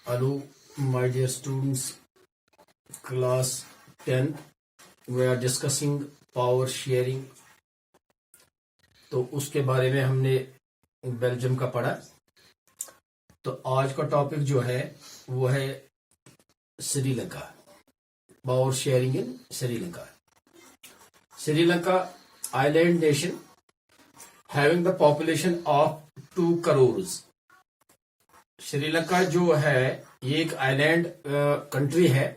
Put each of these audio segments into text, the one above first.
Hello, my dear students, class 10. We are discussing power sharing. تو اس کے بارے میں ہم نے بیلجیم کا پڑھا. تو آج کا ٹاپک جو ہے وہ ہے Sri Lanka. Power sharing in Sri Lanka. Sri Lanka island nation having the population of 2 crores. Sri Lanka جو ہے یہ ایک آئیلینڈ کنٹری ہے.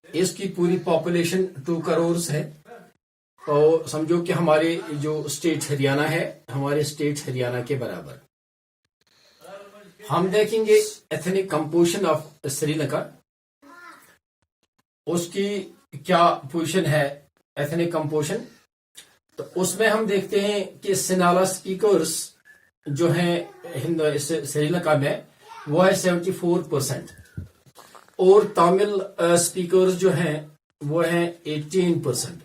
اس کی پوری پاپولیشن 2 کروڑ ہے. تو سمجھو کہ ہمارے جو اسٹیٹ ہریانہ ہے, ہمارے اسٹیٹ ہریانہ کے برابر. ہم دیکھیں گے ethnic composition of Sri Lanka, اس کی کیا پوزیشن ہے ایتھنک کمپوزیشن. تو اس میں ہم دیکھتے ہیں کہ سنالا اسپیکرز جو ہیں سری لنکا میں وہ ہے 74%, اور تامل اسپیکرز جو ہیں وہ ہیں 18%.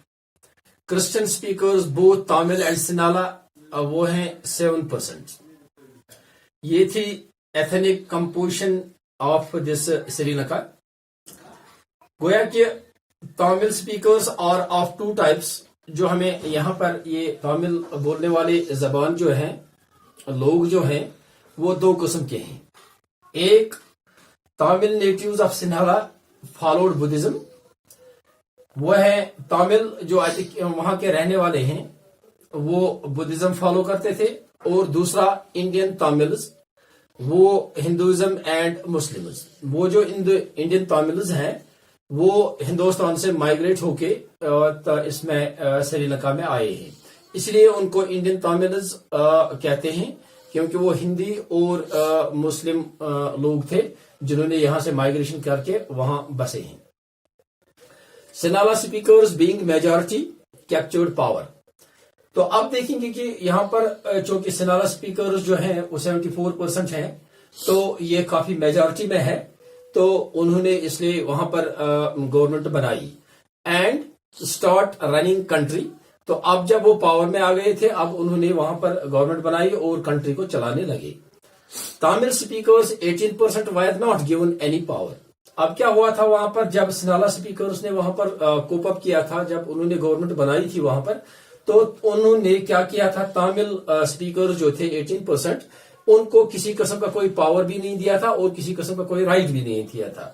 Christian speakers both Tamil and Sinhala وہ ہیں 7%. یہ تھی ethnic composition of this Sri Lanka. گویا کہ Tamil speakers are of 2 types. جو ہمیں یہاں پر یہ تامل بولنے والے زبان جو ہیں لوگ جو ہیں وہ 2 قسم کے ہیں. ایک Tamil natives of Sinhala followed Buddhism, وہ ہے تامل جو وہاں کے رہنے والے ہیں وہ بدھزم فالو کرتے تھے. اور دوسرا انڈین تاملز, وہ ہندوازم اینڈ مسلمز. وہ جو انڈین تاملز ہیں وہ ہندوستان سے مائگریٹ ہو کے اس میں سری لنکا میں آئے ہیں, اس لیے ان کو انڈین تاملز کہتے ہیں, کیونکہ وہ ہندی اور مسلم لوگ تھے جنہوں نے یہاں سے مائگریشن کر کے وہاں بسے ہیں. Sinhala speakers being majority captured power. تو اب دیکھیں گے کہ یہاں پر چونکہ سنالا اسپیکرز جو ہیں وہ 74% ہیں, تو یہ کافی میجورٹی میں ہے. تو انہوں نے اس لیے وہاں پر گورنمنٹ بنائی اینڈ اسٹارٹ رننگ کنٹری. تو اب جب وہ پاور میں آ گئے تھے, اب انہوں نے وہاں پر گورنمنٹ بنائی اور کنٹری کو چلانے لگے. Tamil speakers 18% were not given any power. اب کیا ہوا تھا وہاں پر جب سنالا اسپیکرز نے وہاں پر کوپ اپ کیا تھا, جب انہوں نے گورنمنٹ بنائی تھی وہاں پر, تو انہوں نے کیا کیا تھا, تامل اسپیکرز جو تھے 18% ان کو کسی قسم کا کوئی پاور بھی نہیں دیا تھا اور کسی قسم کا کوئی رائٹ بھی نہیں دیا تھا.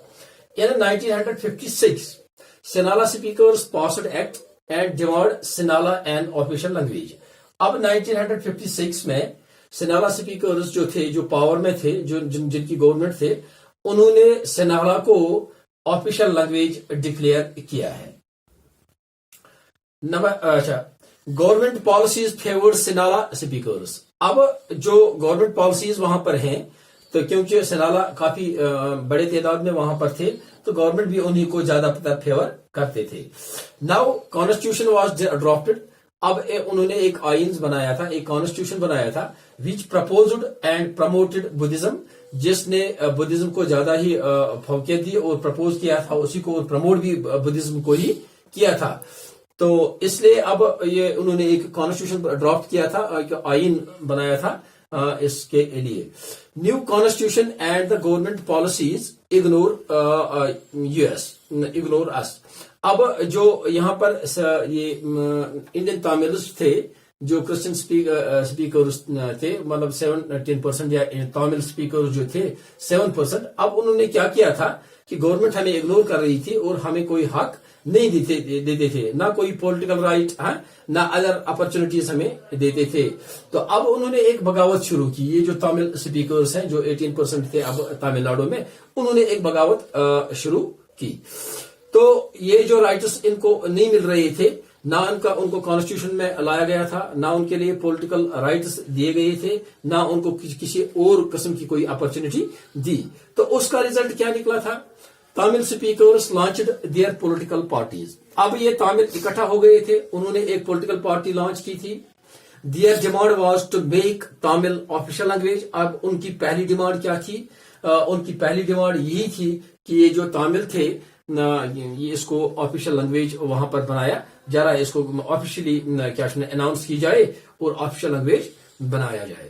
In 1956 Sinhala speakers passed act and demand Sinhala an official language. اب 1956 میں سنالا اسپیکرز جو تھے, جو پاور میں تھے, جن کی گورنمنٹ تھے, انہوں نے سنالا کو آفیشل لینگویج ڈکلیئر کیا ہے. Government policies favoured Sinhala speakers. اب جو گورنمنٹ پالیسیز وہاں پر ہیں, تو کیونکہ سنالا کافی بڑے تعداد میں وہاں پر تھے, تو گورنمنٹ بھی انہی کو زیادہ فیور کرتے تھے. Now constitution was drafted. اب انہوں نے ایک آئین بنایا تھا, ایک کانسٹیٹیوشن بنایا تھا وچ پرپوزڈ اینڈ پروموٹڈ بدھزم, جس نے بدھزم کو زیادہ ہی فوقیت دی اور پرپوز کیا تھا اسی کو, اور پروموٹ بھی بدھزم کو ہی کیا تھا. تو اس لیے اب یہ انہوں نے ایک کانسٹیٹیوشن ڈرافٹ کیا تھا, ایک آئین بنایا تھا اس کے لیے. New constitution and the government policies ignore ignore us. اب جو یہاں پر یہ انڈین تاملز تھے, جو کرسچن اسپیکرز تھے, مطلب 17% یا تامل اسپیکر جو تھے 7%. اب انہوں نے کیا کیا تھا کہ گورنمنٹ ہمیں اگنور کر رہی تھی اور ہمیں کوئی حق نہیں دیتے تھے, نہ کوئی پولیٹیکل رائٹ, نہ ادر اپرچونٹیز ہمیں دیتے تھے. تو اب انہوں نے ایک بغاوت شروع کی. یہ جو تامل اسپیکرز ہیں جو 18% تھے اب تامل ناڈو میں, انہوں نے ایک بغاوت شروع کی. تو یہ جو رائٹس ان کو نہیں مل رہے تھے, نہ ان کو کانسٹیٹیوشن میں لایا گیا تھا, نہ ان کے لیے پولیٹیکل رائٹس دیے گئے تھے, نہ ان کو کسی اور قسم کی کوئی اپرچونٹی دی. تو اس کا ریزلٹ کیا نکلا تھا, Tamil speakers launched their political parties. اب یہ تامل اکٹھا ہو گئے تھے, انہوں نے ایک پولیٹیکل پارٹی لانچ کی تھی. Their demand was to make Tamil official language. اب ان کی پہلی ڈیمانڈ کیا تھی, ان کی پہلی ڈیمانڈ یہی تھی کہ یہ جو تامل تھے یہ اس کو آفیشل لینگویج وہاں پر بنایا جا رہا ہے, اس کو آفیشلی کیا اناؤنس کی جائے اور آفیشل لینگویج بنایا جائے.